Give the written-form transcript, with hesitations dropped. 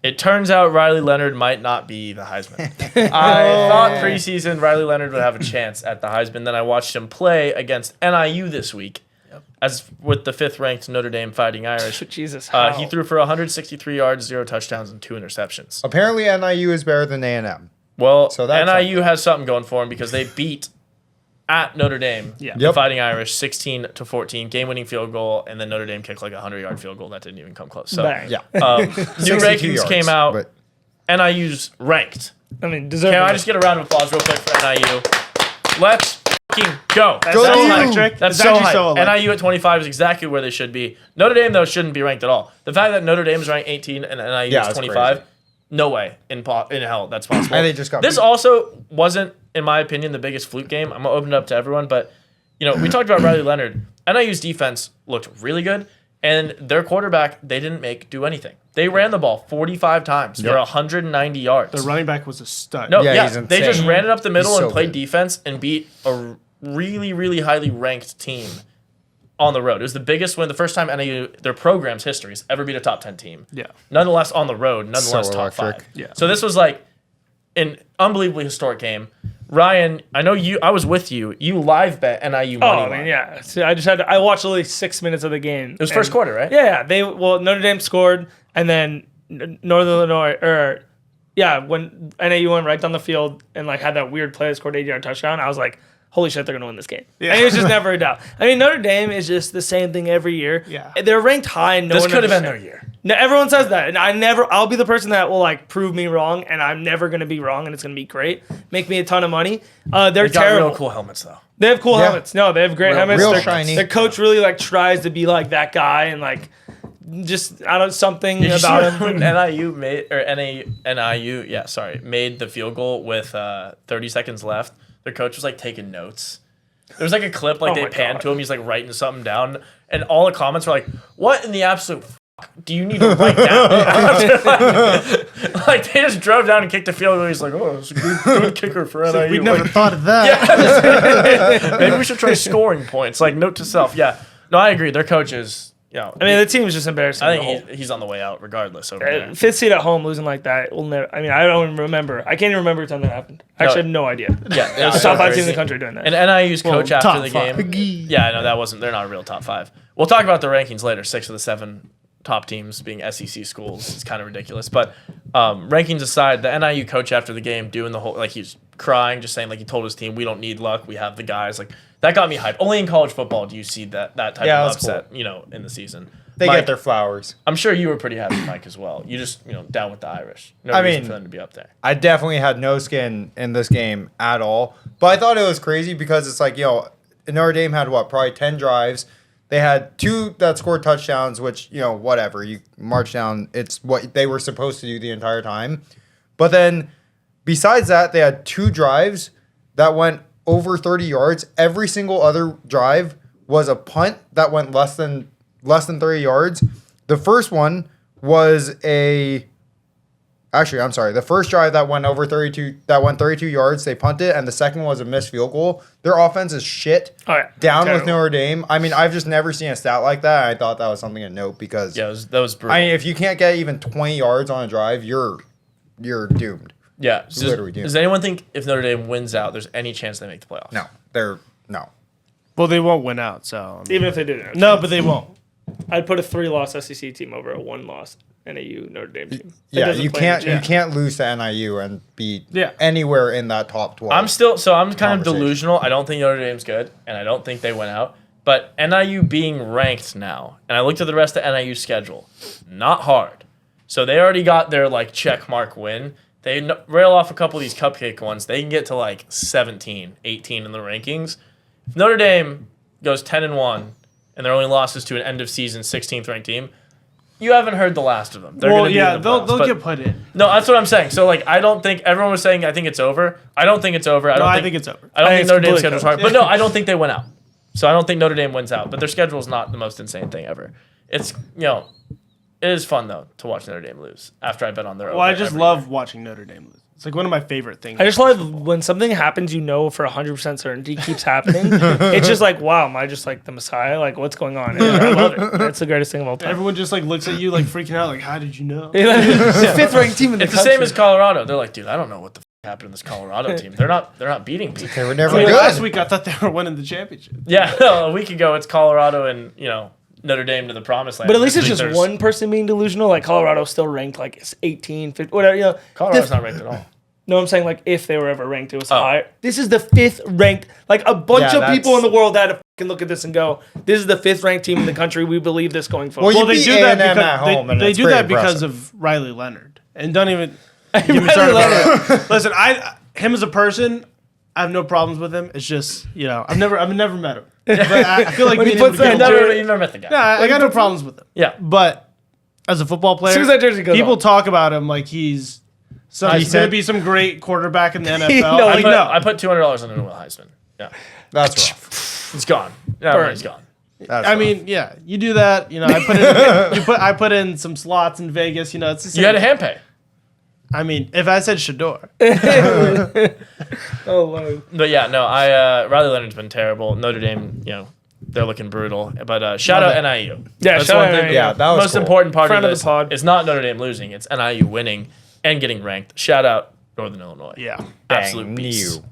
It turns out Riley Leonard might not be the Heisman. I thought preseason Riley Leonard would have a chance at the Heisman. Then I watched him play against NIU this week, as with the 5th-ranked Notre Dame Fighting Irish. Jesus, he threw for 163 yards, 0 touchdowns, and 2 interceptions. Apparently, NIU is better than A&M. Well, So that's NIU has something going for him because they beat at Notre Dame, the Fighting Irish, 16-14, game-winning field goal, and then Notre Dame kicked like a 100-yard field goal that didn't even come close. So, Bang. new rankings came out. But NIU's ranked. I mean, deserve. Can I just get a round of applause real quick for NIU? Let's fucking go. That's so you. electric. That's It's so actually hype. so electric. NIU at 25 is exactly where they should be. Notre Dame, though, shouldn't be ranked at all. The fact that Notre Dame is ranked 18 and NIU Yeah, is that's 25, crazy. no way in hell that's possible. And they just got this beat. also wasn't, in my opinion, the biggest fluke game. I'm going to open it up to everyone, but we talked about Riley Leonard. NIU's defense looked really good, and their quarterback, they didn't do anything. They ran the ball 45 times for 190 yards. The running back was a stud. No, Yeah, he's they just insane. ran it up the middle He's and so played good. defense and beat a really, really highly ranked team on the road. It was the biggest win, the first time NIU, their program's history, has ever beat a top 10 team. Yeah. Nonetheless, on the road, nonetheless, So top electric. 5. Yeah. So this was like an unbelievably historic game. Ryan, I know I was with you. You live bet NIU money Oh, I line. mean, yeah. So I watched only 6 minutes of the game. It was first quarter, right? Yeah. Notre Dame scored, and then Northern Illinois, when NAU went right down the field and like had that weird play that scored 80-yard touchdown, I was like, holy shit, they're going to win this game. Yeah. And it was just never a doubt. I mean, Notre Dame is just the same thing every year. Yeah. They're ranked high. No This one could have been their understands. year. No, everyone says that, and I'll be the person that will like prove me wrong, and I'm never gonna be wrong, and it's gonna be great, make me a ton of money. They're They got terrible. real cool helmets, though. They have cool Yeah. helmets. No, they have great helmets. real Their, shiny. Their coach really like tries to be like that guy, and like just something Did you see about when him. NIU made the field goal with 30 seconds left? Their coach was like taking notes. There was like a clip like Oh they my panned God. to him. He's like writing something down, and all the comments were like, "What in the absolute fuck do you need to write down?" like they just drove down and kicked the field goal. He's like, "Oh, it's a good kicker for NIU." We never Like, thought of that. maybe we should try scoring points. Like note to self. Yeah, no, I agree. Their coach is. I mean, the team is just embarrassing. I think he's on the way out regardless. Over there. 5th seed at home losing like that will never. I mean, I don't even remember. I can't even remember a time that happened. Actually, I have no idea. Yeah, It was top 5 team in the country doing that. And NIU's coach after top the five. game. Yeah, no, that wasn't. They're not a real top 5. We'll talk about the rankings later. 6 of the 7 top teams being SEC schools. It's kind of ridiculous. But rankings aside, the NIU coach after the game doing the whole he's crying, just saying he told his team, "We don't need luck. We have the guys." Like that got me hyped. Only in college football do you see that type of that's upset. In the season. They Mike, get their flowers. I'm sure you were pretty happy, Mike, as well. You just down with the Irish. No I reason mean, for them to be up there. I definitely had no skin in this game at all. But I thought it was crazy because it's like, Notre Dame had probably 10 drives. They had 2 that scored touchdowns, which, whatever. You march down. It's what they were supposed to do the entire time. But then besides that, they had 2 drives that went over 30 yards. Every single other drive was a punt that went less than 30 yards. The first one was the first drive that went 32 yards, they punted, and the second was a missed field goal. Their offense is shit. Oh, yeah. Down Terrible. with Notre Dame. I mean, I've just never seen a stat like that. I thought that was something to note because Yeah, that was brutal. I mean, if you can't get even 20 yards on a drive, you're doomed. yeah. literally do. Does anyone think if Notre Dame wins out, there's any chance they make the playoffs? No. Well, they won't win out, so. Even if they did. No, but they won't. I'd put a 3-loss SEC team over a 1-loss NAU Notre Dame team. It Yeah, doesn't you play in can't the you gym. can't lose to NIU and be Yeah. anywhere in that top 12. I'm kind of Conversation. delusional. I don't think Notre Dame's good, and I don't think they went out. But NIU being ranked now, and I looked at the rest of NIU's schedule, not hard. So they already got their check mark win. They rail off a couple of these cupcake ones. They can get to 17, 18 in the rankings. If Notre Dame goes 10-1, and their only loss is to an end of season 16th ranked team, you haven't heard the last of them. They're Well, gonna be yeah, in the they'll playoffs, but- get put in. No, that's what I'm saying. So I don't think everyone was saying I think it's over. I don't think it's over. I think it's over. I don't think it's Notre Dame's completely schedule's hard. But no, I don't think they went out. So I don't think Notre Dame wins out. But their schedule is not the most insane thing ever. It's It is fun though to watch Notre Dame lose after I bet on their. Well, I over just every love year. watching Notre Dame lose. It's like one of my favorite things. I just love when something happens, for 100% certainty keeps happening. It's just like, wow, am I just like the Messiah? Like, what's going on? And I love it. That's the greatest thing of all time. Everyone just like looks at you like freaking out. Like, how did you know? It's the fifth ranked team in the It's the country. same as Colorado. They're like, dude, I don't know what the happened to this Colorado team. They're not beating people. They were never Like, good. last week I thought they were winning the championship. Yeah, a week ago it's Colorado and Notre Dame to the promised land. But at least This it's week just there's- one person being delusional. Like Colorado's still ranked like it's 18, 15, whatever. Colorado's not ranked at all. No, I'm saying like if they were ever ranked, it was Oh. higher. This is the fifth ranked. Like a bunch Yeah, of people that's- in the world had to fucking look at this and go, "This is the fifth ranked team in the country. We believe this going forward." Well, Well, they beat do that A&M because at home, and they it's do pretty that because impressive. of Riley Leonard. And don't even get me Riley started about Listen, him as a person, I have no problems with him. It's just I've never met him. But I feel like When me he and him puts would that get along. You've never met the guy. Yeah, I got no problems with him. Yeah. But as a football player, As soon as that jersey goes people on. talk about him like he's going to Heisman. be some great quarterback in the NFL. No, I he- put, no. I put $200 on Will Heisman. Yeah, That's rough. he's gone. Yeah, Burn. he's gone. That's I rough. mean, yeah, you do that. I put in some slots in Vegas. It's the same. You had a hand pay. I mean, if I said Shador, Oh, wow. But yeah, no, Riley Leonard's been terrible. Notre Dame, they're looking brutal. But shout out NIU. Yeah, That's shout one out thing. NIU. Yeah, that was Most cool. important part Friend of of this the pod. it's not Notre Dame losing. It's NIU winning and getting ranked. Shout out Northern Illinois. yeah. Absolute Dang beasts. you.